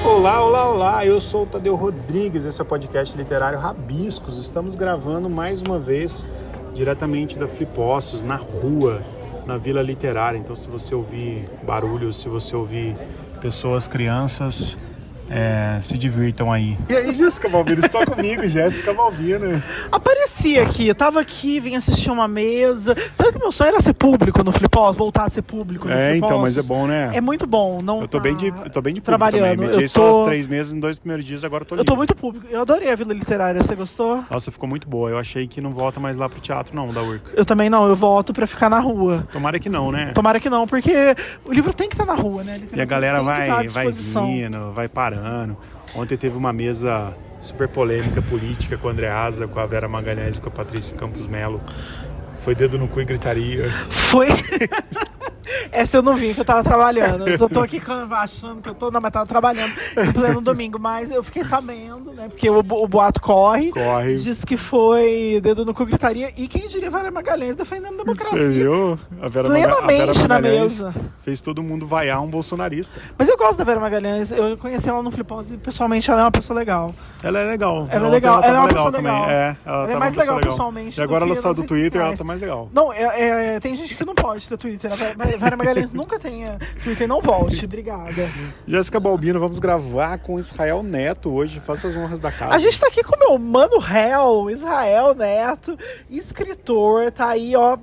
Olá, olá, olá, eu sou o Tadeu Rodrigues, esse é o podcast literário Rabiscos. Estamos gravando mais uma vez diretamente da Flipostos, na rua, na Vila Literária. Então, se você ouvir barulho, se você ouvir pessoas, crianças, se divirtam aí. E aí, Jéssica Balbino, está comigo, Jéssica Balbino. Apareci aqui, eu tava aqui, vim assistir uma mesa. Sabe que meu sonho era ser público no Flipostos, voltar a ser público no Flipostos? Então, mas é bom, né? É muito bom. Não eu tô bem de público trabalhando. também. Mediei só 3 meses em 2 primeiros dias, agora eu tô livre. Eu tô muito público. Eu adorei a Vila Literária, você gostou? Nossa, ficou muito boa. Eu achei que não volta mais lá pro teatro, não, da Urca. Eu também não, eu volto pra ficar na rua. Tomara que não, né? Tomara que não, porque o livro tem que estar na rua, né? E a galera vai vindo, vai parando. Ontem teve uma mesa super polêmica política com o Andreasa, com a Vera Magalhães e com a Patrícia Campos Melo. Foi dedo no cu e gritaria. Foi. Essa eu não vi, que eu tava trabalhando. Eu tô aqui achando que eu tô... Não, mas tava trabalhando em pleno domingo. Mas eu fiquei sabendo, né? Porque o boato corre. Diz que foi dedo no cu, gritaria. E quem diria Vera Magalhães defendendo a democracia. Você viu? A Vera Plenamente na mesa. Fez todo mundo vaiar um bolsonarista. Mas eu gosto da Vera Magalhães. Eu conheci ela no Flipos e pessoalmente ela é uma pessoa legal. Ela é legal. Ela é legal. Ela é uma pessoa também. legal. Ela é mais legal pessoalmente. E agora ela saiu do Twitter, ela tá mais legal. Não, tem gente que não pode ter Twitter. A Vera Magalhães nunca tenha Twitter, não volte. Obrigada. Jéssica Balbino, vamos gravar com Israel Neto hoje. Faça as honras da casa. A gente tá aqui com o meu mano réu, Israel Neto, escritor, tá aí, ó,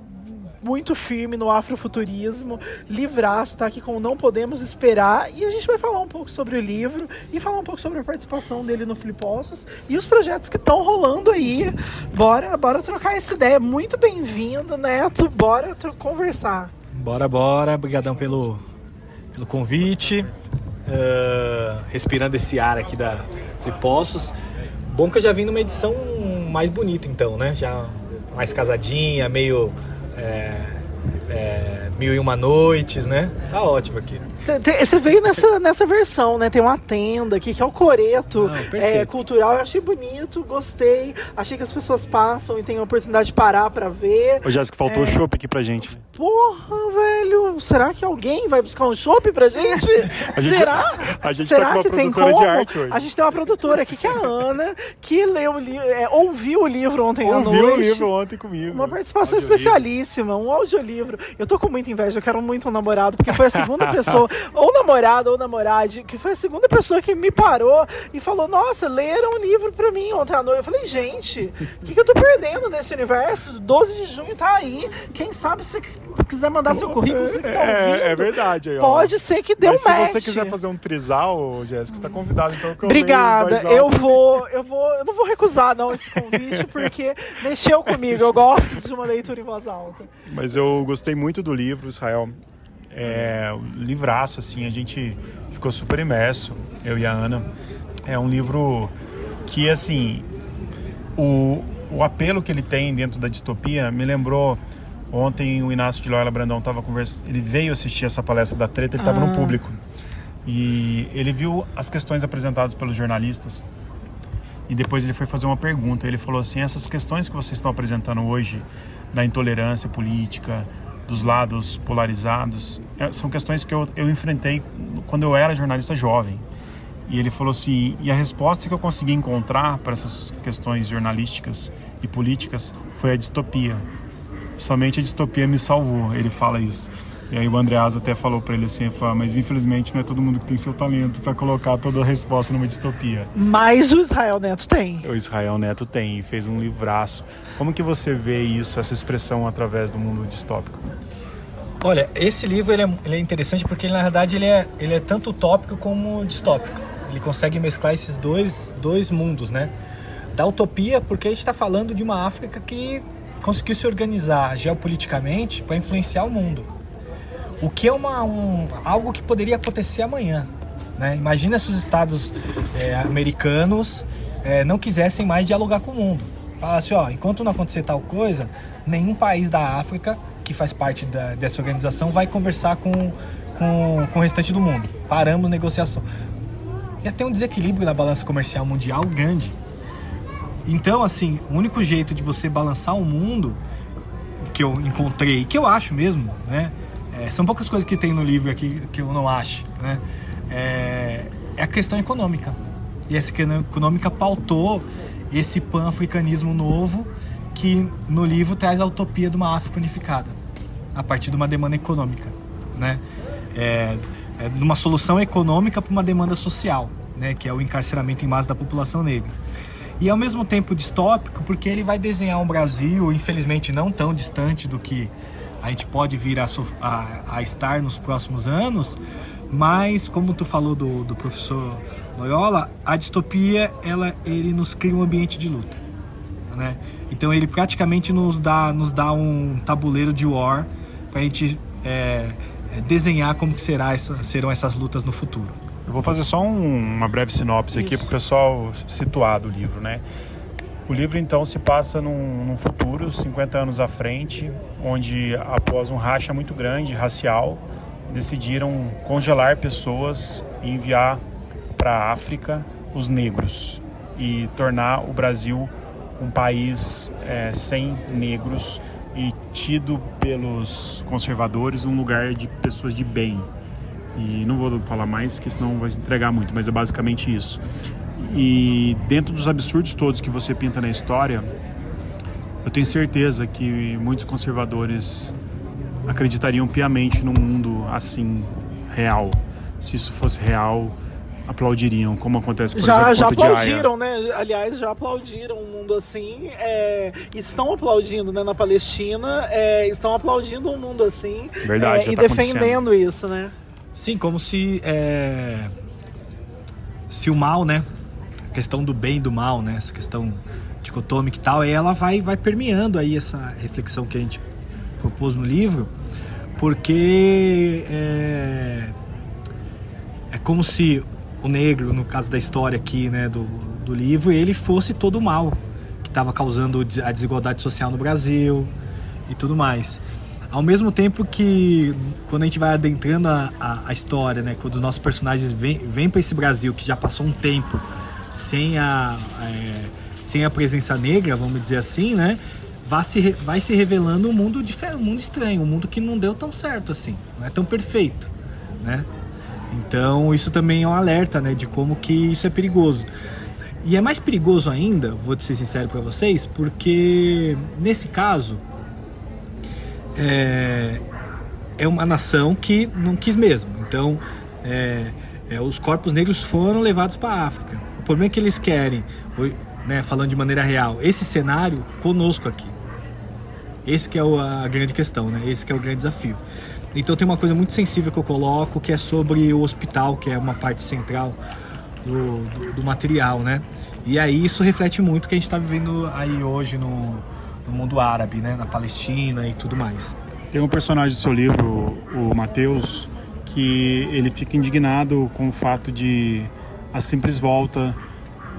muito firme no afrofuturismo, livraço, tá aqui com Não Podemos Esperar, e a gente vai falar um pouco sobre o livro e falar um pouco sobre a participação dele no Flipostos e os projetos que estão rolando aí. Bora trocar essa ideia. Muito bem-vindo, Neto. Bora conversar. Bora. Obrigadão pelo convite. Respirando esse ar aqui da Flipostos. Bom que eu já vim numa edição mais bonita, então, né? Já mais casadinha, meio... Mil e Uma Noites, né? Tá ótimo aqui. Você veio nessa versão, né? Tem uma tenda aqui que é o coreto cultural. Eu achei bonito, gostei. Achei que as pessoas passam e tem a oportunidade de parar pra ver. Ô, Jéssica, faltou o chopp aqui pra gente. Porra, velho. Será que alguém vai buscar um chopp pra gente? Será? A gente Será tá com uma que tem produtora como? de arte hoje. A gente tem uma produtora aqui que é a Ana, que leu ouviu o livro ontem à noite. Ouviu o livro ontem comigo. Uma participação especialíssima, um audiolivro. Eu tô com muita inveja, eu quero muito um namorado, porque foi a segunda pessoa, ou namorado ou namorade, que foi a segunda pessoa que me parou e falou: nossa, leram um livro pra mim ontem à noite. Eu falei: gente, o que eu tô perdendo nesse universo? 12 de junho tá aí. Quem sabe se quiser mandar seu currículo, você que tá ouvindo. É verdade. Aí, ó. Pode ser que dê um match. Se você quiser fazer um trisal, Jéssica, você tá convidado. Então, obrigada. Eu não vou recusar não esse convite, porque mexeu comigo. Eu gosto de uma leitura em voz alta. Mas eu gostei muito do livro, Israel. Um livraço, assim, a gente ficou super imerso, eu e a Ana. É um livro que, assim, o apelo que ele tem dentro da distopia me lembrou. Ontem o Inácio de Loyola Brandão estava conversando, ele veio assistir essa palestra da Treta, ele estava no público. E ele viu as questões apresentadas pelos jornalistas e depois ele foi fazer uma pergunta. Ele falou assim: essas questões que vocês estão apresentando hoje, da intolerância política, dos lados polarizados, são questões que eu enfrentei quando eu era jornalista jovem. E ele falou assim: e a resposta que eu consegui encontrar para essas questões jornalísticas e políticas foi a distopia. Somente a distopia me salvou. Ele fala isso. E aí o Andreasa até falou para ele assim: mas infelizmente não é todo mundo que tem seu talento para colocar toda a resposta numa distopia. Mas o Israel Neto tem. O Israel Neto tem, fez um livraço. Como que você vê isso, essa expressão através do mundo distópico? Olha, esse livro ele é interessante porque na verdade ele é tanto utópico como distópico. Ele consegue mesclar esses dois mundos, né? Da utopia, porque a gente está falando de uma África que conseguiu se organizar geopoliticamente para influenciar o mundo. O que é algo que poderia acontecer amanhã, né? Imagina se os estados americanos não quisessem mais dialogar com o mundo. Fala assim: enquanto não acontecer tal coisa, nenhum país da África que faz parte dessa organização vai conversar com o restante do mundo. Paramos negociação. Ia ter um desequilíbrio na balança comercial mundial grande. Então, assim, o único jeito de você balançar o mundo que eu encontrei, que eu acho mesmo, né? São poucas coisas que tem no livro aqui que eu não acho, né? é a questão econômica. E essa questão econômica pautou esse pan-africanismo novo que no livro traz a utopia de uma África unificada, a partir de uma demanda econômica, né? De uma solução econômica para uma demanda social, né? Que é o encarceramento em massa da população negra. E ao mesmo tempo distópico, porque ele vai desenhar um Brasil, infelizmente não tão distante do que a gente pode vir a estar nos próximos anos, mas como tu falou do professor Loyola, a distopia ele nos cria um ambiente de luta, né? Então ele praticamente nos dá um tabuleiro de war para a gente desenhar como que serão essas lutas no futuro. Eu vou fazer só uma breve sinopse aqui para o pessoal situar do livro, né? O livro, então, se passa num futuro, 50 anos à frente, onde, após um racha muito grande, racial, decidiram congelar pessoas e enviar para a África os negros e tornar o Brasil um país sem negros e tido pelos conservadores um lugar de pessoas de bem. E não vou falar mais, porque senão vai se entregar muito, mas é basicamente isso. E dentro dos absurdos todos que você pinta na história, eu tenho certeza que muitos conservadores acreditariam piamente num mundo assim, real. Se isso fosse real, aplaudiriam, como acontece, por exemplo, Já Porto de Haia. aplaudiram, né? Aliás, já aplaudiram um mundo assim. Estão aplaudindo, né? Na Palestina, estão aplaudindo um mundo assim. Verdade, já e tá defendendo isso, né? Sim, como se o mal, né? A questão do bem e do mal, né? Essa questão dicotômica e tal, ela vai permeando aí essa reflexão que a gente propôs no livro, porque é como se o negro, no caso da história aqui, né, do livro, ele fosse todo o mal que estava causando a desigualdade social no Brasil e tudo mais. Ao mesmo tempo que, quando a gente vai adentrando a história, né, quando os nossos personagens vêm para esse Brasil que já passou um tempo sem a presença negra, vamos dizer assim, né, vai se revelando um mundo diferente, um mundo estranho, um mundo que não deu tão certo assim, não é tão perfeito, né? Então isso também é um alerta, né, de como que isso é perigoso. E é mais perigoso ainda, vou ser sincero para vocês, porque nesse caso é uma nação que não quis mesmo. Então os corpos negros foram levados para a África. O problema é que eles querem, né, falando de maneira real, esse cenário conosco aqui. Esse que é a grande questão, né? Esse que é o grande desafio. Então tem uma coisa muito sensível que eu coloco, que é sobre o hospital, que é uma parte central do material, né? E aí isso reflete muito o que a gente está vivendo aí hoje no mundo árabe, né? Na Palestina e tudo mais. Tem um personagem do seu livro, o Mateus, que ele fica indignado com o fato de a simples volta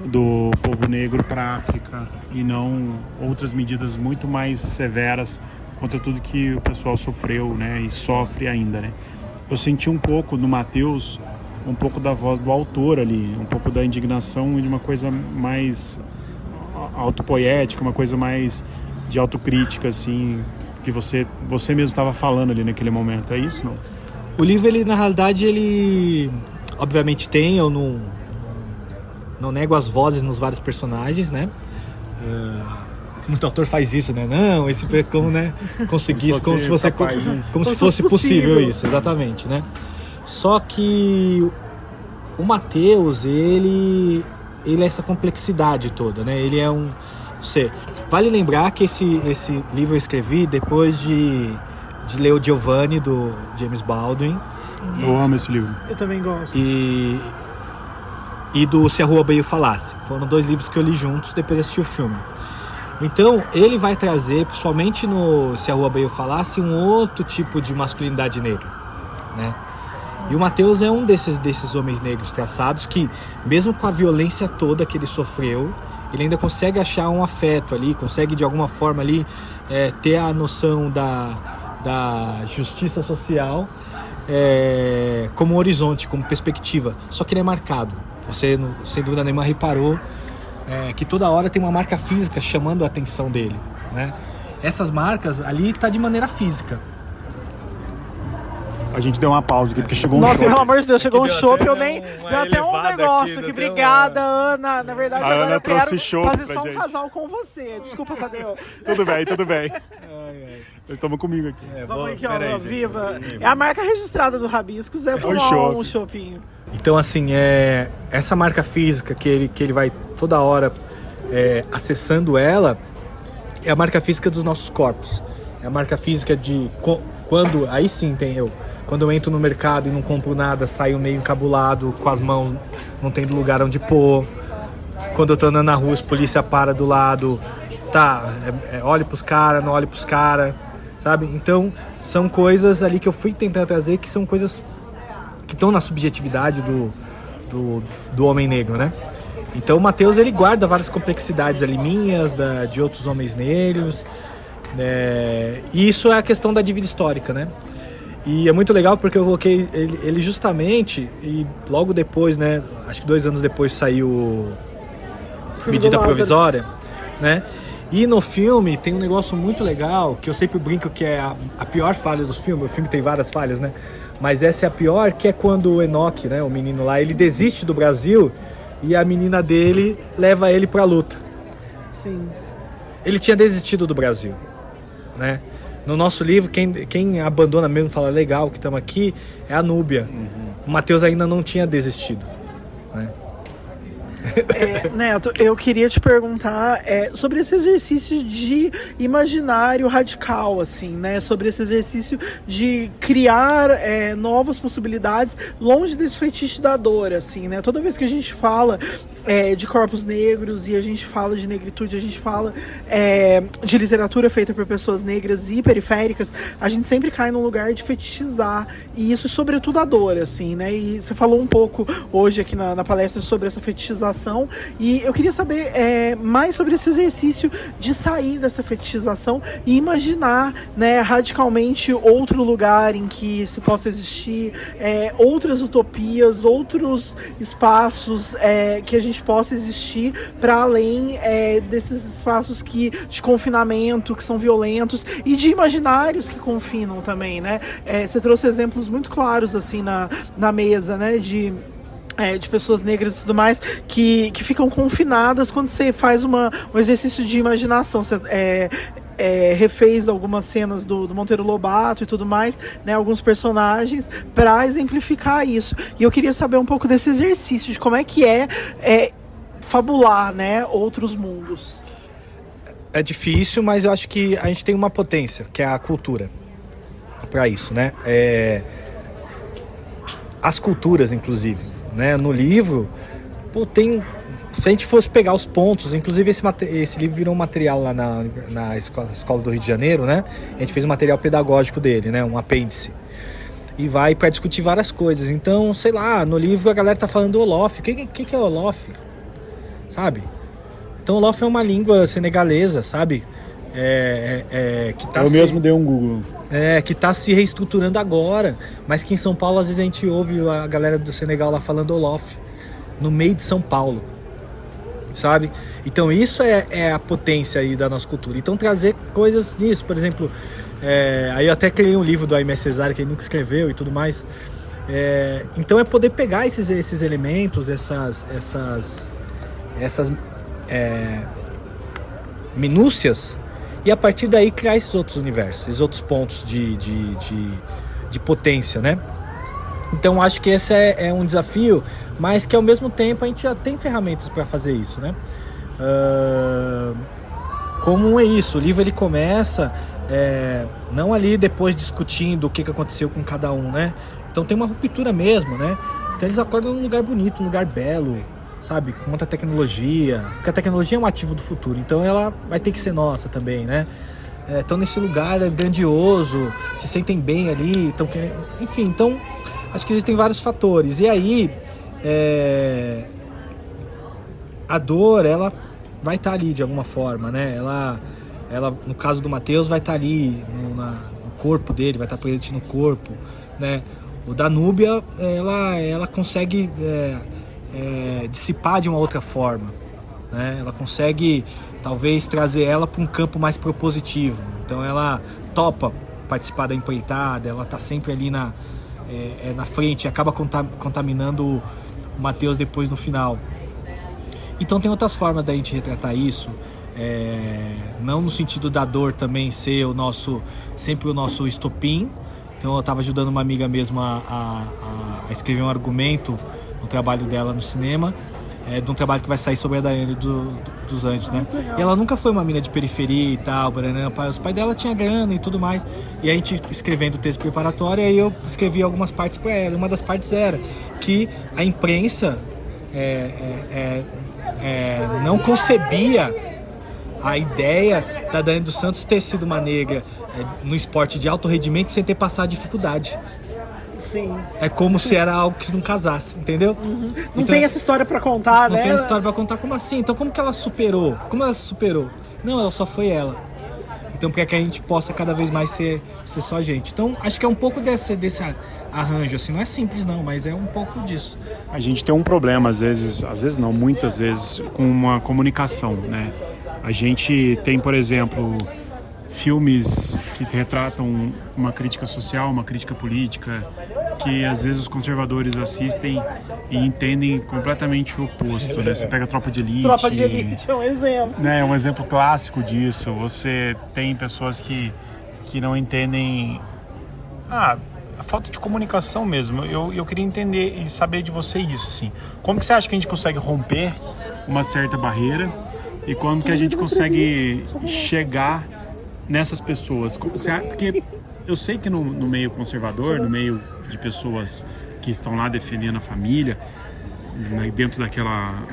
do povo negro para a África e não outras medidas muito mais severas contra tudo que o pessoal sofreu, né, e sofre ainda, né. Eu senti um pouco no Mateus, um pouco da voz do autor ali, um pouco da indignação e de uma coisa mais autopoética, uma coisa mais de autocrítica, assim, que você mesmo estava falando ali naquele momento. É isso, não? O livro, ele na realidade, ele obviamente tem, eu não nego as vozes nos vários personagens, né? Muito autor faz isso, né? Não, esse como, né? Conseguisse, como se fosse possível isso, exatamente, né? Só que o Mateus, ele é essa complexidade toda, né? Ele é um ser. Vale lembrar que esse livro eu escrevi depois de ler o Giovanni, do James Baldwin. Eu amo esse livro. Eu também gosto. E do Se a Rua Veio Falasse. Foram 2 livros que eu li juntos depois de assistir o filme. Então, ele vai trazer, principalmente no Se a Rua Veio Falasse, um outro tipo de masculinidade negra, né? E o Mateus é um desses homens negros traçados que, mesmo com a violência toda que ele sofreu, ele ainda consegue achar um afeto ali, consegue de alguma forma ali ter a noção da justiça social como horizonte, como perspectiva. Só que ele é marcado. Você, sem dúvida nenhuma, reparou que toda hora tem uma marca física chamando a atenção dele, né? Essas marcas ali tá de maneira física. A gente deu uma pausa aqui, porque chegou um Nossa, chopp. pelo amor de Deus, chegou um Deu chopp, até eu nem... uma Deu até um elevada negócio aqui, aqui. deu até Obrigada, Ana. Na verdade, A agora Ana eu trouxe quero chopp fazer pra só um gente. casal com você. Desculpa, Tadeu. Tudo bem, tudo bem. Eles estão comigo aqui. Vamos aqui, ó, peraí, gente, viva. É a marca registrada do Rabiscos, é tomar chopp. um chopinho. Então, assim, essa marca física que ele vai toda hora acessando ela é a marca física dos nossos corpos. É a marca física de quando... Aí sim tem eu. Quando eu entro no mercado e não compro nada, saio meio encabulado, com as mãos não tendo lugar onde pôr. Quando eu tô andando na rua, a polícia para do lado. Tá, olhe pros caras, não olhe pros caras, sabe? Então, são coisas ali que eu fui tentar trazer, que são coisas que estão na subjetividade do homem negro, né? Então o Matheus, ele guarda várias complexidades ali minhas, de outros homens negros, e isso é a questão da dívida histórica, né? E é muito legal porque eu coloquei ele justamente, e logo depois, né, acho que 2 anos depois saiu Medida Provisória, né? E no filme tem um negócio muito legal, que eu sempre brinco que é a pior falha dos filmes. O filme tem várias falhas, né? Mas essa é a pior, que é quando o Enoch, né, o menino lá, ele desiste do Brasil e a menina dele leva ele pra luta. Sim. Ele tinha desistido do Brasil, né? No nosso livro, quem abandona mesmo, fala legal que estamos aqui, é a Núbia. O Matheus ainda não tinha desistido, né? Neto, eu queria te perguntar sobre esse exercício de imaginário radical, assim, né? Sobre esse exercício de criar novas possibilidades longe desse fetiche da dor, assim, né? Toda vez que a gente fala de corpos negros e a gente fala de negritude, a gente fala de literatura feita por pessoas negras e periféricas, a gente sempre cai num lugar de fetichizar, e isso sobretudo a dor, assim, né? E você falou um pouco hoje aqui na palestra sobre essa fetichização, e eu queria saber mais sobre esse exercício de sair dessa fetichização e imaginar, né, radicalmente outro lugar em que se possa existir outras utopias, outros espaços que a gente possa existir para além desses espaços de confinamento, que são violentos, e de imaginários que confinam também, né? Você trouxe exemplos muito claros assim na mesa, né, de pessoas negras e tudo mais que ficam confinadas quando você faz um exercício de imaginação. Você refez algumas cenas do Monteiro Lobato e tudo mais, né, alguns personagens, para exemplificar isso. E eu queria saber um pouco desse exercício, de como é que fabular, né, outros mundos. É difícil, mas eu acho que a gente tem uma potência, que é a cultura, para isso, né? As culturas, inclusive, né? No livro, se a gente fosse pegar os pontos, inclusive esse livro virou um material lá na escola do Rio de Janeiro, né? A gente fez um material pedagógico dele, né? Um apêndice. E vai para discutir várias coisas. Então, sei lá, no livro a galera tá falando do Olof. O que é Olof? Sabe? Então, Olof é uma língua senegalesa, sabe? Que tá mesmo dei um Google. Que tá se reestruturando agora, mas que em São Paulo às vezes a gente ouve a galera do Senegal lá falando Olof, no meio de São Paulo, sabe? Então isso é a potência aí da nossa cultura. Então trazer coisas nisso, por exemplo, aí eu até criei um livro do Aimé Césaire que ele nunca escreveu e tudo mais. Então é poder pegar esses elementos, essas minúcias, e a partir daí criar esses outros universos, esses outros pontos de potência, né? Então acho que esse é um desafio, mas que ao mesmo tempo a gente já tem ferramentas para fazer isso, né? Como é isso, o livro ele começa não ali depois discutindo o que aconteceu com cada um, né? Então tem uma ruptura mesmo, né? Então eles acordam num lugar bonito, num lugar belo, sabe, com muita tecnologia, porque a tecnologia é um ativo do futuro, então ela vai ter que ser nossa também, né? Estão nesse lugar grandioso, se sentem bem ali, estão querendo, enfim, então acho que existem vários fatores, e aí a dor, ela vai estar ali de alguma forma, né? Ela no caso do Matheus vai estar ali no corpo dele, vai estar presente no corpo, né? O da Núbia, ela consegue dissipar de uma outra forma, né? Ela consegue talvez trazer ela para um campo mais propositivo, então ela topa participar da empreitada, ela tá sempre ali na frente e acaba contaminando o Mateus depois no final. Então tem outras formas da gente retratar isso, não no sentido da dor também ser sempre o nosso estopim. Então eu estava ajudando uma amiga mesmo a escrever um argumento no trabalho dela no cinema, de um trabalho que vai sair sobre a Daiane dos Anjos, né? E ela nunca foi uma mina de periferia e tal, né? Os pais dela tinham grana e tudo mais. E a gente escrevendo o texto preparatório, aí eu escrevi algumas partes para ela. Uma das partes era que a imprensa não concebia a ideia da Daiane dos Santos ter sido uma negra no esporte de alto rendimento sem ter passado dificuldade. Sim. É como se era algo que não casasse, entendeu? Não Então, tem essa história pra contar, né? Não tem essa história pra contar. Como assim? Então como que ela superou? Como ela se superou? Não, ela só foi ela. Então porque é que a gente possa cada vez mais ser só a gente. Então acho que é um pouco desse arranjo, assim. Não é simples não, mas é um pouco disso. A gente tem um problema, às vezes não, muitas vezes, com uma comunicação, né? A gente tem, por exemplo, filmes que retratam uma crítica social, uma crítica política, que às vezes os conservadores assistem e entendem completamente o oposto, né? Você pega Tropa de Elite... Tropa de Elite é um exemplo. Né, é um exemplo clássico disso. Você tem pessoas que não entendem... a falta de comunicação mesmo. Eu queria entender e saber de você isso, assim. Como que você acha que a gente consegue romper uma certa barreira e como que a gente consegue chegar nessas pessoas? Porque eu sei que no meio conservador, no meio de pessoas que estão lá defendendo a família, né, dentro daquela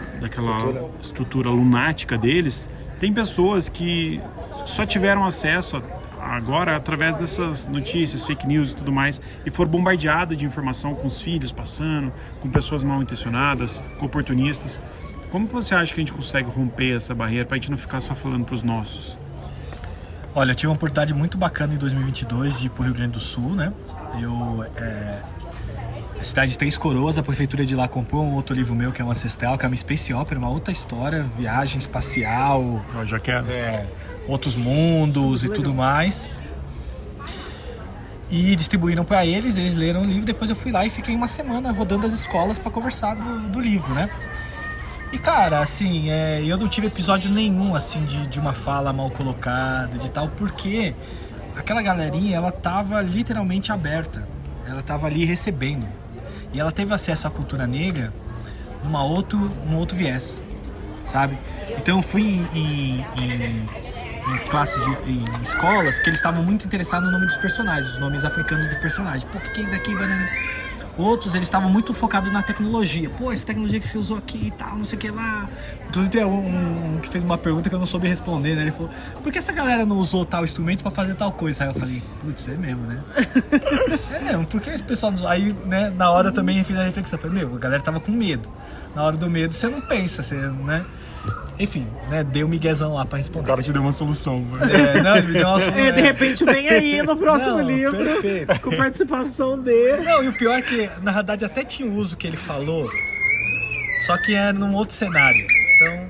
estrutura lunática deles, tem pessoas que só tiveram acesso agora através dessas notícias, fake news e tudo mais, e foram bombardeadas de informação com os filhos passando, com pessoas mal intencionadas, com oportunistas. Como que você acha que a gente consegue romper essa barreira para a gente não ficar só falando para os nossos? Olha, eu tive uma oportunidade muito bacana em 2022 de ir para o Rio Grande do Sul, né? A cidade de Três Coroas, a prefeitura de lá comprou um outro livro meu que é o Ancestral, que é uma space opera, uma outra história, viagem espacial, Eu já quero. outros mundos e tudo mais. E distribuíram para eles leram o livro, depois eu fui lá e fiquei uma semana rodando as escolas para conversar do livro, né? E cara, assim, eu não tive episódio nenhum, assim, de uma fala mal colocada, de tal, porque aquela galerinha, ela tava literalmente aberta, ela tava ali recebendo, e ela teve acesso à cultura negra num outro viés, sabe? Então eu fui em classes, em escolas, que eles estavam muito interessados no nome dos personagens, os nomes africanos dos personagens. Pô, o que é isso daqui, banana? Outros, eles estavam muito focados na tecnologia. Pô, essa tecnologia que você usou aqui e tal, não sei o que lá. Inclusive tem um que fez uma pergunta que eu não soube responder, né? Ele falou, por que essa galera não usou tal instrumento pra fazer tal coisa? Aí eu falei, putz, é mesmo, né? É mesmo, por que esse pessoal não usou? Aí, né, na hora também eu fiz a reflexão. Eu falei, a galera tava com medo. Na hora do medo, você não pensa, você, né? Enfim, né, deu um miguezão lá pra responder. O cara te deu uma solução. Não, ele me deu uma solução. De repente vem aí no próximo livro, perfeito. com participação dele. Não, e o pior é que, na verdade, até tinha o uso que ele falou, só que é num outro cenário. Então,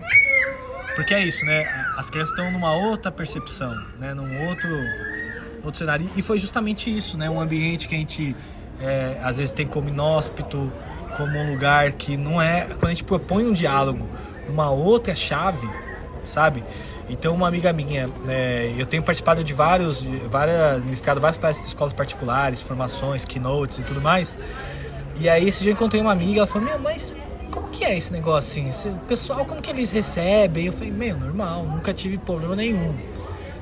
porque é isso, né? As crianças estão numa outra percepção, né? Num outro cenário. E foi justamente isso, né? Um ambiente que a gente, às vezes, tem como inóspito, como um lugar que não é... Quando a gente propõe um diálogo numa outra chave, sabe? Então uma amiga minha, eu tenho participado de ministrado várias palestras de escolas particulares, formações, keynotes e tudo mais. E aí esse dia eu encontrei uma amiga, ela falou, mas como que é esse negócio assim? O pessoal, como que eles recebem? Eu falei, normal, nunca tive problema nenhum,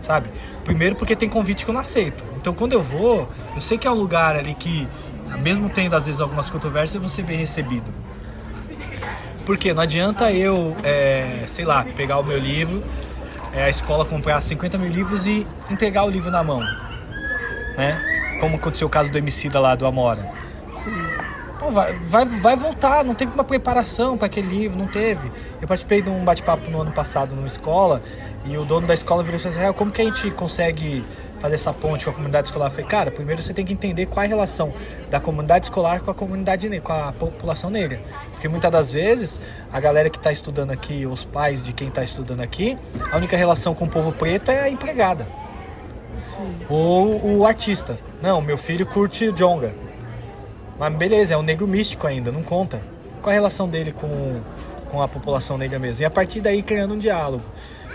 sabe? Primeiro porque tem convite que eu não aceito. Então quando eu vou, eu sei que é um lugar ali que, mesmo tendo às vezes algumas controvérsias, eu vou ser bem recebido. Porque não adianta eu, sei lá, pegar o meu livro, a escola comprar 50 mil livros e entregar o livro na mão, né? Como aconteceu o caso do Emicida lá, do Amora. Sim. Pô, vai voltar, não teve uma preparação para aquele livro, não teve. Eu participei de um bate-papo no ano passado numa escola e o dono da escola virou e falou assim, como que a gente consegue fazer essa ponte com a comunidade escolar? Eu falei, cara, primeiro você tem que entender qual é a relação da comunidade escolar com a comunidade negra, com a população negra. Porque muitas das vezes, a galera que está estudando aqui, os pais de quem está estudando aqui, a única relação com o povo preto é a empregada. Sim. Ou o artista. Não, meu filho curte jonga. Mas beleza, é um negro místico ainda, não conta. Qual a relação dele com a população negra mesmo? E a partir daí criando um diálogo.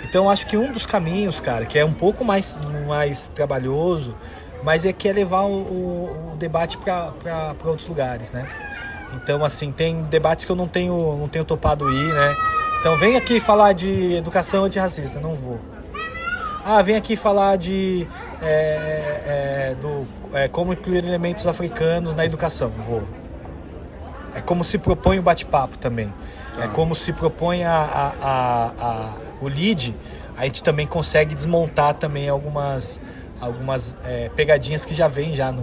Então acho que um dos caminhos, cara, que é um pouco mais trabalhoso, mas que é levar o debate para outros lugares, né? Então, assim, tem debates que eu não tenho topado ir, né? Então, vem aqui falar de educação antirracista, não vou. Vem aqui falar de como incluir elementos africanos na educação, vou. É como se propõe o bate-papo também. É como se propõe o lead, a gente também consegue desmontar também algumas pegadinhas que já vêm já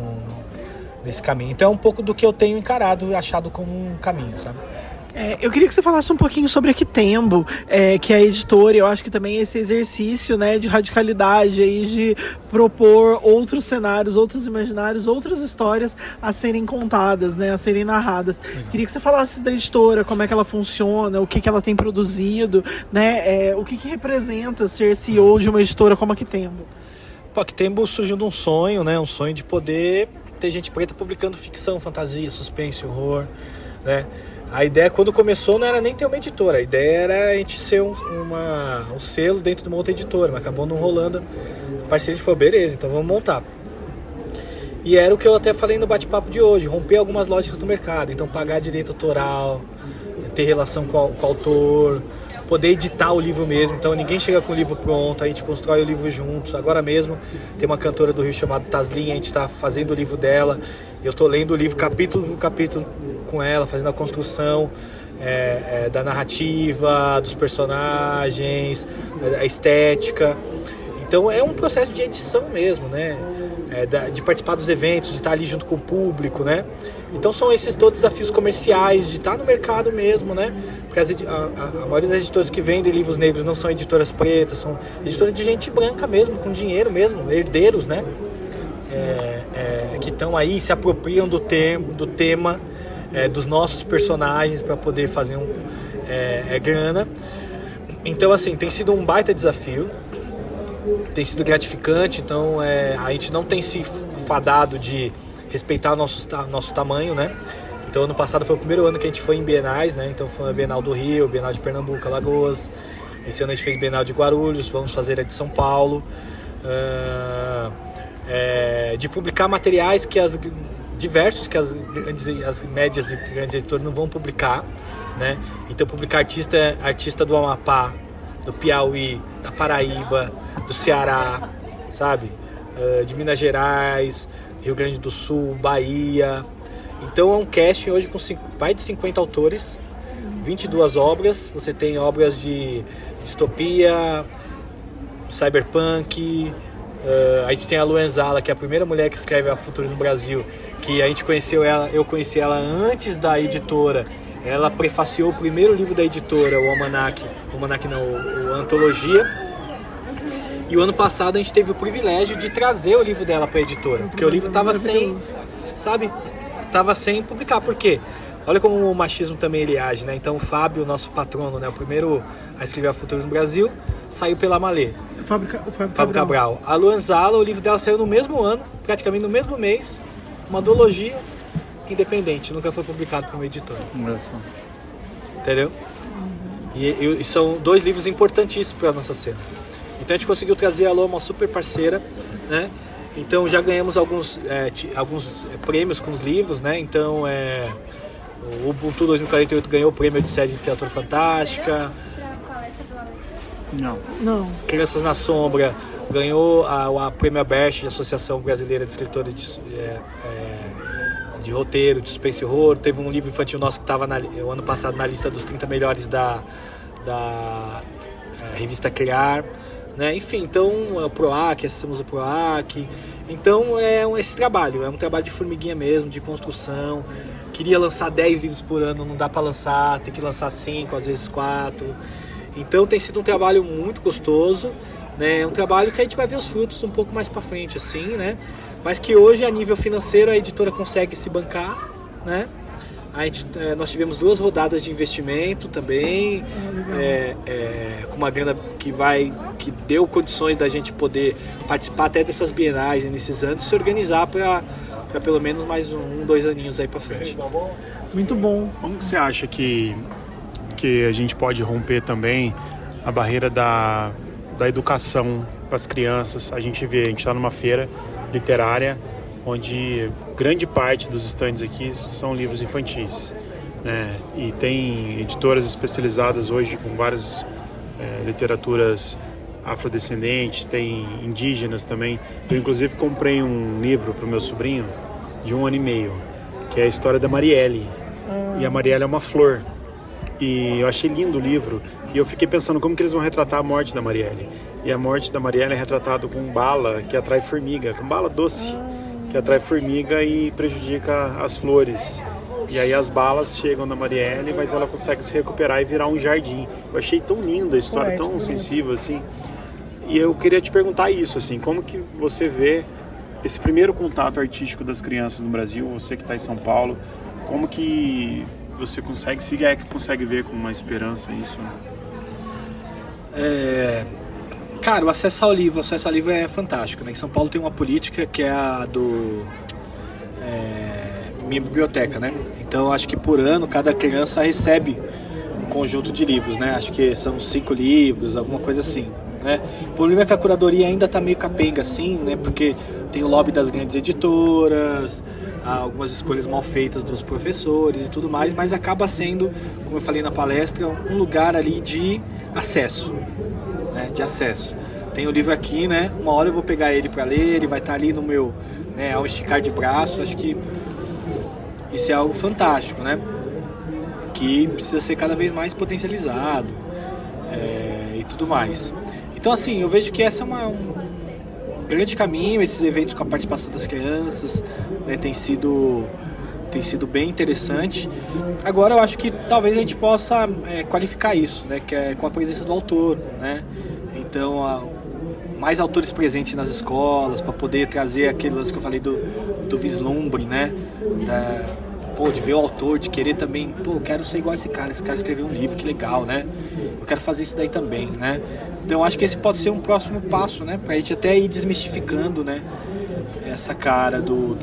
nesse caminho. Então é um pouco do que eu tenho encarado e achado como um caminho, sabe? Eu queria que você falasse um pouquinho sobre a Quitembo, que é a editora. Eu acho que também esse exercício, né, de radicalidade, aí, de propor outros cenários, outros imaginários, outras histórias a serem contadas, né, a serem narradas. Queria que você falasse da editora, como é que ela funciona, o que ela tem produzido, né, o que representa ser CEO de uma editora como a Quitembo. A Quitembo surgiu de um sonho, né, um sonho de poder ter gente preta publicando ficção, fantasia, suspense, horror, né. A ideia, quando começou, não era nem ter uma editora. A ideia era a gente ser um selo dentro de uma outra editora. Mas acabou não rolando. A parceria falou, beleza, então vamos montar. E era o que eu até falei no bate-papo de hoje. Romper algumas lógicas do mercado. Então pagar direito autoral, ter relação com o autor, poder editar o livro mesmo. Então ninguém chega com o livro pronto, a gente constrói o livro juntos. Agora mesmo tem uma cantora do Rio chamada Taslin, a gente está fazendo o livro dela. Eu estou lendo o livro capítulo por capítulo com ela, fazendo a construção da narrativa, dos personagens, a estética. Então é um processo de edição mesmo, né? De participar dos eventos, de estar ali junto com o público, né? Então são esses todos desafios comerciais, de estar no mercado mesmo, né? Porque a maioria das editoras que vendem livros negros não são editoras pretas, são editoras de gente branca mesmo, com dinheiro mesmo, herdeiros, né? Que estão aí, se apropriam do tema, dos nossos personagens para poder fazer grana. Então, assim, tem sido um baita desafio, tem sido gratificante. Então, a gente não tem se fadado de respeitar o nosso tamanho, né? Então, ano passado foi o primeiro ano que a gente foi em bienais, né? Então, foi a Bienal do Rio, Bienal de Pernambuco, Alagoas. Esse ano a gente fez Bienal de Guarulhos, vamos fazer a de São Paulo. De publicar materiais que as médias e grandes editoras não vão publicar, né? Então publicar artista do Amapá, do Piauí, da Paraíba, do Ceará, sabe? De Minas Gerais, Rio Grande do Sul, Bahia. Então é um casting hoje com mais de 50 autores, 22 obras. Você tem obras de distopia, cyberpunk. A gente tem a Luan Zala, que é a primeira mulher que escreve a Futurismo no Brasil, que a gente eu conheci ela antes da editora. Ela prefaciou o primeiro livro da editora, o Antologia. E o ano passado a gente teve o privilégio de trazer o livro dela para a editora, porque o livro estava sem publicar. Por quê? Olha como o machismo também ele age, né? Então o Fábio, nosso patrono, né, o primeiro a escrever a Futurismo no Brasil, saiu pela Malê. Fábio Cabral. A Luan Zala, o livro dela saiu no mesmo ano, praticamente no mesmo mês, uma duologia independente, nunca foi publicado por uma editora. Entendeu? E são 2 livros importantíssimos para a nossa cena. Então a gente conseguiu trazer a Luan, uma super parceira, né? Então já ganhamos alguns prêmios com os livros, né? Então o Ubuntu 2048 ganhou o prêmio de sede de literatura fantástica. Não. Crianças na Sombra ganhou a Prêmio Aberch, Associação Brasileira de Escritores de roteiro, de suspense e horror. Teve um livro infantil nosso que estava o ano passado na lista dos 30 melhores da revista Criar, né? Enfim, então o PROAC, acessamos o PROAC. Então esse trabalho, é um trabalho de formiguinha mesmo, de construção. Queria lançar 10 livros por ano, não dá para lançar, tem que lançar 5, às vezes 4. Então tem sido um trabalho muito gostoso, né? É um trabalho que a gente vai ver os frutos um pouco mais para frente, assim, né? Mas que hoje, a nível financeiro, a editora consegue se bancar, né? Nós tivemos 2 rodadas de investimento também, com uma grana que deu condições da gente poder participar até dessas bienais nesses anos, se organizar para para pelo menos mais 2 aninhos aí para frente. Muito bom. Como que você acha que a gente pode romper também a barreira da educação para as crianças? A gente está numa feira literária onde grande parte dos estandes aqui são livros infantis, né? E tem editoras especializadas hoje com várias literaturas afrodescendentes, tem indígenas também. Eu inclusive comprei um livro para o meu sobrinho de 1 ano e meio, que é a história da Marielle. E a Marielle é uma flor. E eu achei lindo o livro. E eu fiquei pensando como que eles vão retratar a morte da Marielle. E a morte da Marielle é retratada com bala que atrai formiga, com bala doce, que atrai formiga e prejudica as flores. E aí as balas chegam na Marielle, mas ela consegue se recuperar e virar um jardim. Eu achei tão linda a história, tão sensível assim. E eu queria te perguntar isso, assim, como que você vê esse primeiro contato artístico das crianças no Brasil, você que está em São Paulo, como que você consegue ver com uma esperança isso? Cara, o acesso ao livro é fantástico, né? Em São Paulo tem uma política que é a do Minha Biblioteca, né? Então acho que por ano cada criança recebe um conjunto de livros, né? Acho que são 5 livros, alguma coisa assim, né? O problema é que a curadoria ainda tá meio capenga assim, né? Porque tem o lobby das grandes editoras, algumas escolhas mal feitas dos professores e tudo mais, mas acaba sendo, como eu falei na palestra, um lugar ali de acesso, né? De acesso. Tem o livro aqui, né? Uma hora eu vou pegar ele para ler, ele vai estar ali no meu, né, ao esticar de braço. Acho que isso é algo fantástico, né? Que precisa ser cada vez mais potencializado e tudo mais. Então, assim, eu vejo que essa é um grande caminho, esses eventos com a participação das crianças, né, tem sido bem interessante. Agora eu acho que talvez a gente possa qualificar isso, né, que é com a presença do autor, né? Então, mais autores presentes nas escolas, para poder trazer aquele lance que eu falei do vislumbre, né? De ver o autor, de querer também, eu quero ser igual a esse cara escreveu um livro, que legal, né? Eu quero fazer isso daí também, né? Então acho que esse pode ser um próximo passo, né? Pra gente até ir desmistificando, né? Essa cara do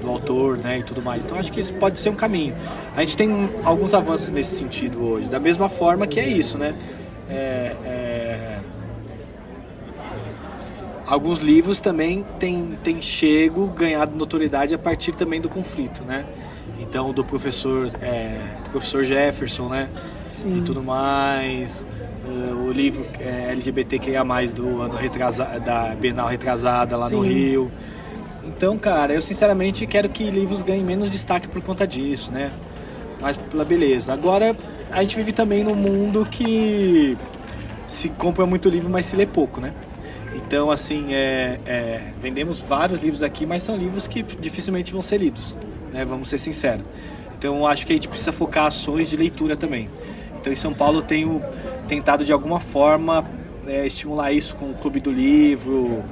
autor, né? E tudo mais. Então acho que esse pode ser um caminho. A gente tem alguns avanços nesse sentido hoje, da mesma forma que é isso, né? Alguns livros também têm ganhado notoriedade a partir também do conflito, né? Então, do professor Jefferson, né? Sim. E tudo mais. O livro LGBTQIA+, do ano retrasado, da Bienal retrasada lá Sim. no Rio. Então, cara, eu sinceramente quero que livros ganhem menos destaque por conta disso, né? Mas pela beleza. Agora, a gente vive também num mundo que se compra muito livro, mas se lê pouco, né? Então, assim, vendemos vários livros aqui, mas são livros que dificilmente vão ser lidos, né? Vamos ser sinceros. Então, acho que a gente precisa focar ações de leitura também. Então, em São Paulo, eu tenho tentado, de alguma forma, estimular isso com o Clube do Livro,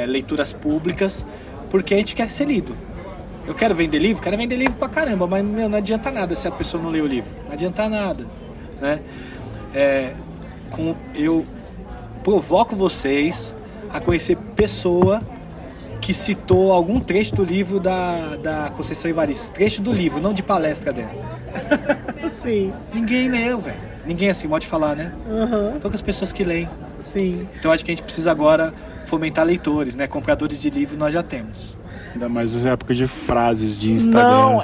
leituras públicas, porque a gente quer ser lido. Eu quero vender livro pra caramba, mas não adianta nada se a pessoa não lê o livro. Não adianta nada, né? Eu provoco vocês a conhecer pessoa que citou algum trecho do livro da Conceição Evaristo. Trecho do livro, não de palestra dela. Sim. Ninguém leu, velho. Ninguém assim pode falar, né? Uhum. Poucas pessoas que leem. Sim. Então acho que a gente precisa agora fomentar leitores, né? Compradores de livro nós já temos. Ainda mais nessa época de frases de Instagram. Não,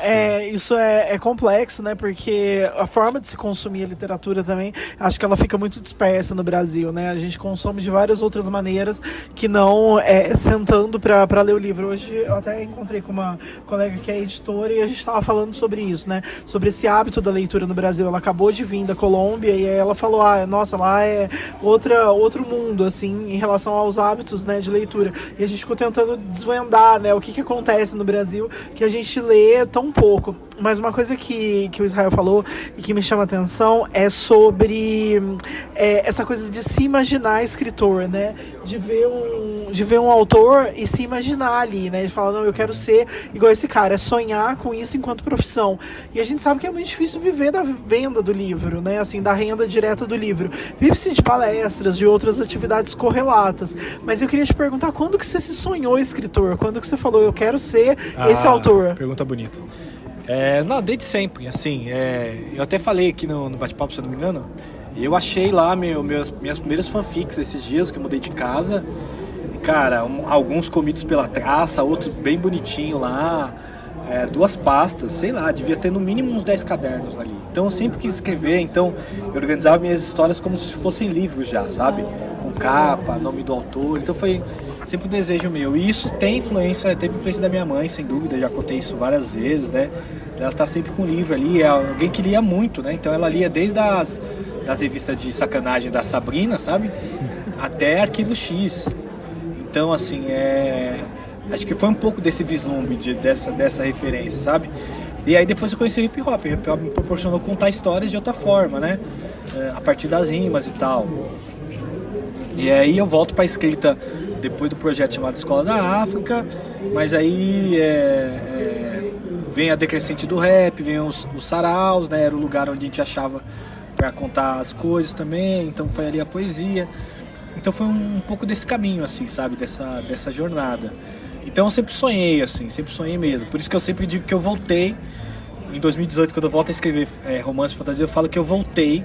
isso é complexo, né? Porque a forma de se consumir a literatura também, acho que ela fica muito dispersa no Brasil, né? A gente consome de várias outras maneiras que não sentando para ler o livro. Hoje eu até encontrei com uma colega que é editora e a gente estava falando sobre isso, né? Sobre esse hábito da leitura no Brasil. Ela acabou de vir da Colômbia e aí ela falou, nossa, lá é outro mundo, assim, em relação aos hábitos, né, de leitura. E a gente ficou tentando desvendar, né, o que acontece no Brasil, que a gente lê tão pouco. Mas uma coisa que o Israel falou e que me chama a atenção é sobre essa coisa de se imaginar escritor, né? De ver um autor e se imaginar ali, né? De falar, não, eu quero ser igual esse cara, é sonhar com isso enquanto profissão. E a gente sabe que é muito difícil viver da venda do livro, né? Assim, da renda direta do livro. Vive-se de palestras, de outras atividades correlatas. Mas Mas eu queria te perguntar, quando que você se sonhou escritor? Quando que você falou, eu quero ser esse autor? Pergunta bonita. Não, desde sempre, assim, eu até falei aqui no bate-papo, se eu não me engano, eu achei lá minhas primeiras fanfics esses dias que eu mudei de casa. Cara, alguns comidos pela traça, outros bem bonitinho lá, 2 pastas, sei lá, devia ter no mínimo uns 10 cadernos ali. Então eu sempre quis escrever, então eu organizava minhas histórias como se fossem livros já, sabe? Com capa, nome do autor, então foi sempre um desejo meu. E isso teve influência da minha mãe, sem dúvida, já contei isso várias vezes, né? Ela tá sempre com o livro ali, é alguém que lia muito, né? Então ela lia desde das revistas de sacanagem da Sabrina, sabe? Até Arquivo X. Então, assim, acho que foi um pouco desse vislumbre, dessa referência, sabe? E aí depois eu conheci o hip hop. O hip hop me proporcionou contar histórias de outra forma, né? A partir das rimas e tal. E aí eu volto pra escrita depois do projeto chamado Escola da África, mas aí vem a decrescente do rap, vem os saraus, né? Era o lugar onde a gente achava pra contar as coisas também, então foi ali a poesia. Então foi um pouco desse caminho, assim, sabe? Dessa jornada. Então eu sempre sonhei, assim, sempre sonhei mesmo. Por isso que eu sempre digo que eu voltei. Em 2018, quando eu volto a escrever romance e fantasia, eu falo que eu voltei.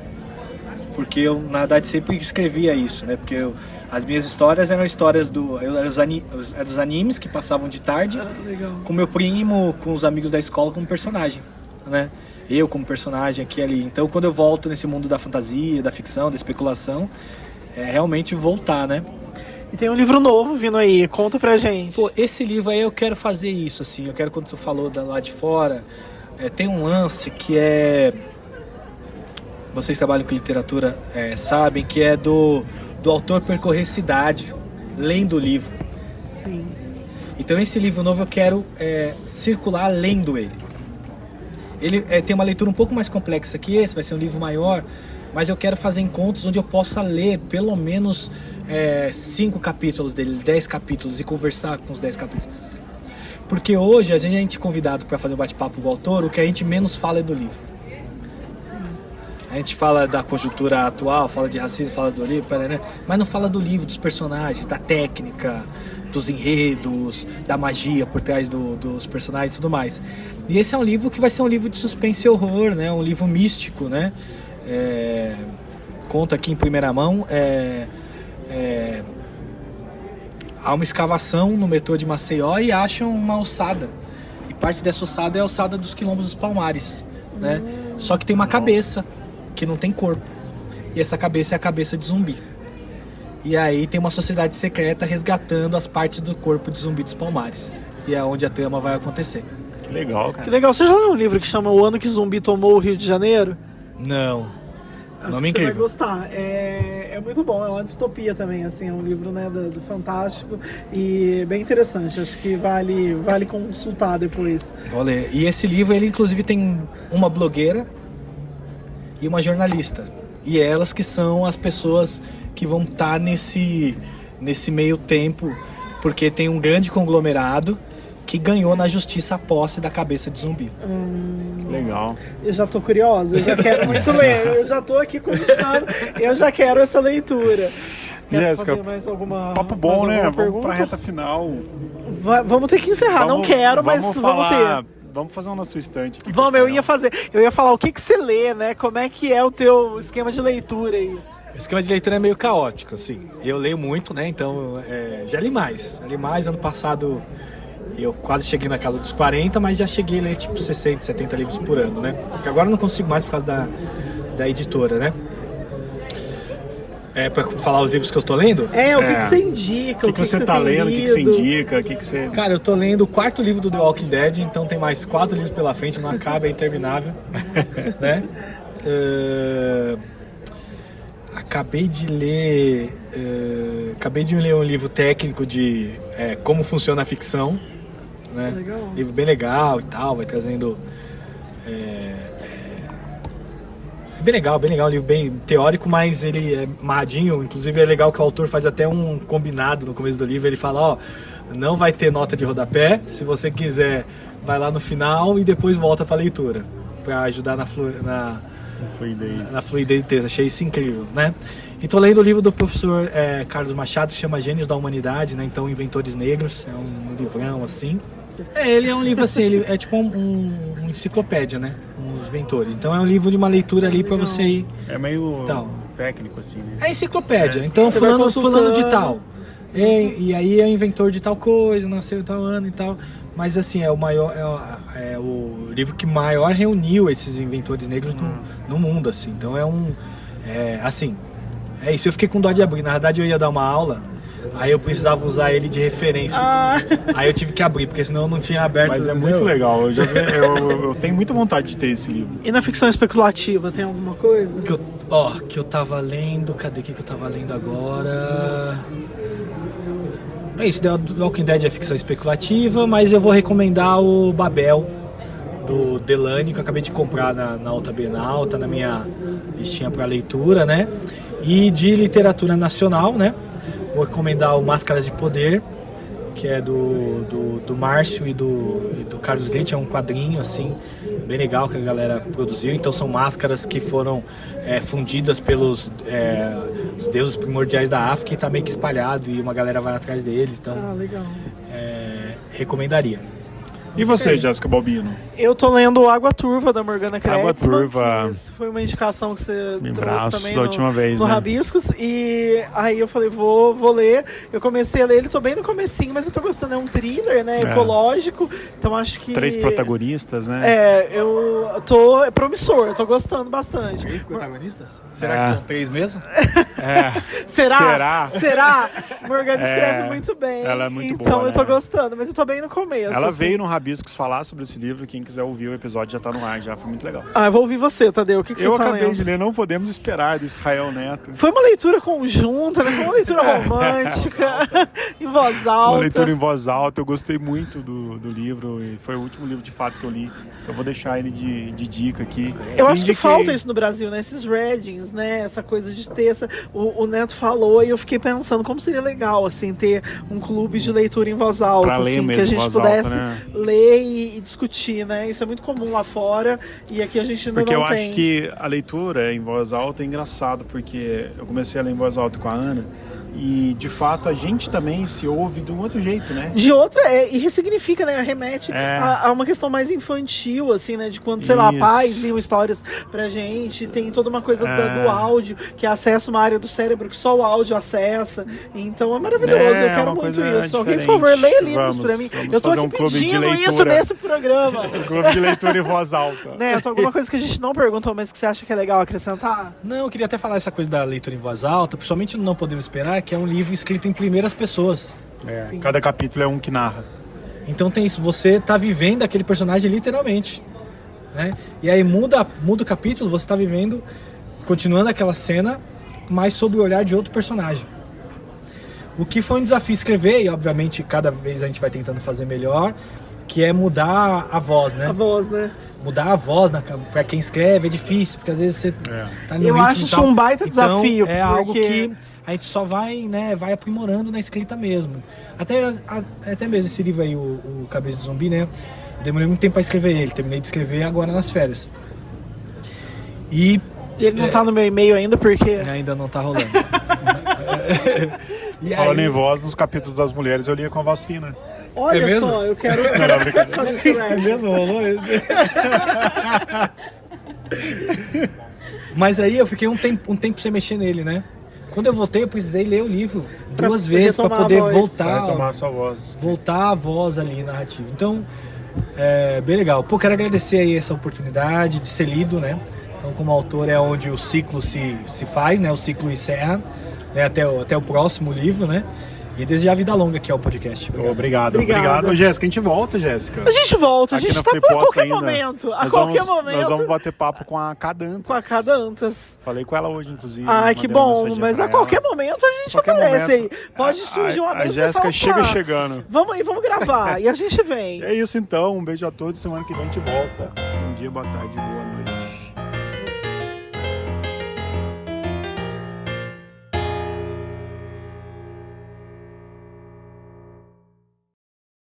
Porque eu, na verdade, sempre escrevia isso, né? Porque as minhas histórias eram histórias dos animes que passavam de tarde. Com meu primo, com os amigos da escola como personagem, né? Eu como personagem aqui e ali. Então quando eu volto nesse mundo da fantasia, da ficção, da especulação, realmente voltar, né? E tem um livro novo vindo aí, conta pra gente. Pô, esse livro aí eu quero fazer isso, assim, eu quero, quando tu falou lá de fora, tem um lance que vocês trabalham com literatura, sabem, que é do autor percorrer cidade, lendo o livro. Sim. Então esse livro novo eu quero circular lendo ele. Ele tem uma leitura um pouco mais complexa que esse, vai ser um livro maior, mas eu quero fazer encontros onde eu possa ler pelo menos 5 capítulos dele, 10 capítulos, e conversar com os 10 capítulos. Porque hoje, a gente é convidado para fazer um bate-papo com o autor, o que a gente menos fala é do livro. Sim. A gente fala da conjuntura atual, fala de racismo, fala do livro, né? Mas não fala do livro, dos personagens, da técnica, dos enredos, da magia por trás dos personagens e tudo mais. E esse é um livro que vai ser um livro de suspense e horror, né? Um livro místico, né? Conta aqui em primeira mão, há uma escavação no metrô de Maceió e acham uma ossada, e parte dessa ossada é a ossada dos Quilombos dos Palmares, né? Só que tem uma cabeça que não tem corpo, e essa cabeça é a cabeça de zumbi, e aí tem uma sociedade secreta resgatando as partes do corpo de Zumbi dos Palmares, e é onde a trama vai acontecer. Que legal, cara. Que legal. Você já leu um livro que chama O Ano que Zumbi Tomou o Rio de Janeiro? Não. Acho Nome que você incrível. vai gostar. É muito bom, é uma distopia também, assim, é um livro, né, do Fantástico, e bem interessante. Acho que vale consultar depois. Vou ler. E esse livro, ele inclusive tem uma blogueira e uma jornalista. E elas que são as pessoas que vão estar nesse meio tempo, porque tem um grande conglomerado que ganhou na justiça a posse da cabeça de zumbi. Legal. Eu já tô curiosa, eu já quero muito ler. Eu já tô aqui começando, eu já quero essa leitura. Jéssica, fazer mais alguma, papo bom, né? Vamos pergunta? pra reta final. Vamos ter que encerrar, não quero, mas vamos ter. Vamos fazer um na sua estante. Vamos, eu ia falar o que você lê, né? Como é que é o teu esquema de leitura aí? O esquema de leitura é meio caótico, assim. Eu leio muito, né? Então, já li mais. Ano passado eu quase cheguei na casa dos 40, mas já cheguei a ler tipo 60, 70 livros por ano, né? Porque agora eu não consigo mais por causa da editora, né? Pra falar os livros que eu estou lendo? O que você indica? O que você tá lendo? O que você indica? Cara, eu tô lendo o 4º livro do The Walking Dead, então tem mais 4 livros pela frente, não acaba, é interminável. Né? Acabei de ler um livro técnico de como funciona a ficção, né? Legal. Livro bem legal e tal, vai trazendo bem legal, um livro bem teórico, mas ele é amarradinho. Inclusive é legal que o autor faz até um combinado no começo do livro. Ele fala, não vai ter nota de rodapé, se você quiser vai lá no final e depois volta pra leitura, pra ajudar na fluidez do texto. Achei isso incrível, né? E tô lendo o livro do professor Carlos Machado, que chama Gênios da Humanidade, né? Então, Inventores Negros, é um livrão, assim. Ele é um livro, assim, ele é tipo uma enciclopédia, né? Uns inventores. Então, é um livro de uma leitura ali pra você ir... É meio Então, técnico, assim, né? é enciclopédia. Então, Você vai fulano consultando. de tal. E aí é o inventor de tal coisa, nasceu em tal ano e tal. Mas assim, é o maior, é o livro que maior reuniu esses inventores negros no mundo, assim. Então assim, é isso. Eu fiquei com dó de abrir. Na verdade, eu ia dar uma aula, aí eu precisava usar ele de referência. Aí eu tive que abrir, porque senão eu não tinha aberto. Mas é entendeu? muito legal. Eu tenho muita vontade de ter esse livro. E na ficção especulativa, tem alguma coisa? Que eu tava lendo. Cadê que eu tava lendo agora? É isso, The Walking Dead é ficção especulativa, mas eu vou recomendar o Babel, do Delany, que eu acabei de comprar na Alta Bienal, tá na minha listinha para leitura, né? E de literatura nacional, né? Vou recomendar o Máscaras de Poder, que é do Márcio e do Carlos Glitch, é um quadrinho, assim, bem legal que a galera produziu. Então são máscaras que foram fundidas pelos os deuses primordiais da África e tá meio que espalhado e uma galera vai atrás deles, então Legal. recomendaria. E você, Jéssica Balbino? Eu tô lendo Água Turva, da Morgana Kretzmann. Água Turva. Que foi uma indicação que você Lembraço trouxe também da última vez, no né? Rabiscos. E aí eu falei, vou ler. Eu comecei a ler ele, tô bem no comecinho, mas eu tô gostando. É um thriller, né? Ecológico. Então acho que... 3 protagonistas, né? É promissor. Eu tô gostando bastante. 3 protagonistas? Será que são 3 mesmo? Será? Morgana escreve muito bem. Ela é muito então boa, eu tô né? gostando, mas eu tô bem no começo. Ela assim. veio no Rabiscos falar sobre esse livro. Quem quiser ouvir o episódio já tá no ar, já foi muito legal. Eu vou ouvir você, Tadeu. O que você Eu tá acabei lendo? de ler Não Podemos Esperar, do Israel Neto. Foi uma leitura conjunta, né? Foi uma leitura romântica, em voz alta. Uma leitura em voz alta. Eu gostei muito do livro e foi o último livro de fato que eu li. Então eu vou deixar ele de dica aqui. Eu acho que Indiquei. falta isso no Brasil, né? Esses readings, né? Essa coisa de ter o Neto falou e eu fiquei pensando como seria legal, assim, ter um clube de leitura em voz alta, Pra ler assim, mesmo que a em gente voz pudesse alta, né? ler e discutir, né? Isso é muito comum lá fora e aqui a gente ainda Porque não eu tem. acho que a leitura em voz alta é engraçado, porque eu comecei a ler em voz alta com a Ana e, de fato, a gente também se ouve de um outro jeito, né? De outra, e ressignifica, né? Remete a uma questão mais infantil, assim, né? De quando, sei lá, Isso. pais liam histórias pra gente. Tem toda uma coisa do áudio, que acessa uma área do cérebro que só o áudio acessa. Então é maravilhoso, eu quero uma muito coisa isso. Alguém, por diferente. favor, leia livros pra mim. Vamos Eu tô fazer aqui um clube de pedindo isso leitura. nesse programa. Clube de leitura em voz alta. Neto, alguma coisa que a gente não perguntou, mas que você acha que é legal acrescentar? Não, eu queria até falar essa coisa da leitura em voz alta, principalmente no Não Podemos Esperar, que é um livro escrito em primeiras pessoas. Sim. Cada capítulo é um que narra. Então tem isso, você tá vivendo aquele personagem literalmente, né? E aí muda o capítulo, você tá vivendo, continuando aquela cena, mas sob o olhar de outro personagem. O que foi um desafio escrever, e obviamente cada vez a gente vai tentando fazer melhor, que é mudar a voz, né? A voz, né? Mudar a voz pra quem escreve é difícil, porque às vezes você tá no Eu ritmo acho e isso tal. um baita Então, desafio, é algo porque- que a gente só vai aprimorando na escrita mesmo. Até mesmo esse livro aí, o Cabeça de Zumbi, né? Eu demorei muito tempo pra escrever ele. Terminei de escrever agora nas férias. E E ele não tá no meu e-mail ainda, porque... ainda não tá rolando. E Falando aí- em voz, nos capítulos das mulheres eu lia com a voz fina. Olha É mesmo? só, eu quero brincadeira. fazer esse rap. mesmo rolou? Mas aí eu fiquei um tempo sem mexer nele, né? Quando eu voltei, eu precisei ler o livro Pra 2 vezes para retomar a poder voz. voltar, Vai tomar a sua voz. voltar a voz ali narrativa. Então, bem legal. Pô, quero agradecer aí essa oportunidade de ser lido, né? Então, como autor é onde o ciclo se faz, né? O ciclo encerra, né? Até o próximo livro, né? E desejar vida longa aqui ao podcast. Obrigado. Obrigada. Ô, Jéssica, a gente volta, Jéssica. A gente volta, a Aqui gente na tá por Flipbox qualquer ainda. momento. A Nós qualquer vamos- momento. Nós vamos bater papo com a Cadantas. Com a Cadantas. Falei com ela hoje, inclusive. Ai, que mandei uma bom. mensagem Mas pra a qualquer ela. momento a gente Qualquer aparece momento. aí. Pode surgir uma A vez. Jéssica chega chegando. Vamos aí, vamos gravar. E a gente vem. É isso então. Um beijo a todos. Semana que vem a gente volta. Bom dia, boa tarde, boa noite.